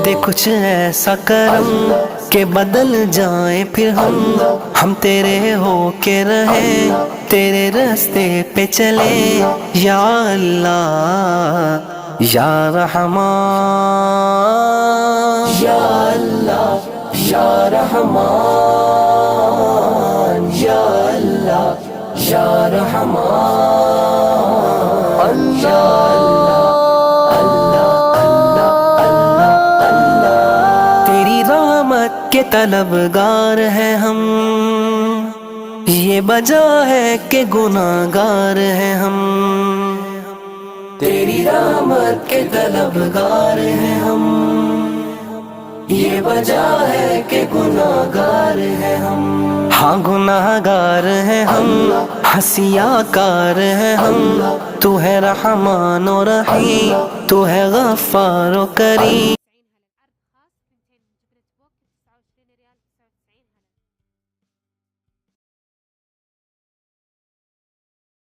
دے کچھ ایسا کرم کہ بدل جائیں پھر ہم تیرے ہو کے رہیں، تیرے راستے پہ چلیں یا اللہ یا رحمان، یا اللہ یا رحمان، یا اللہ یا رحمان، یا تیری رحمت کے طلبگار ہیں ہم، یہ وجہ ہے کہ گناہگار ہیں ہم، تیری رحمت کے طلبگار ہیں ہم، یہ وجہ ہے کہ گناہگار ہیں ہم، ہاں گناہگار ہیں ہم، حسیاء کار ہیں ہم، تو ہے رحمان و رحیم، تو ہے غفار و کریم۔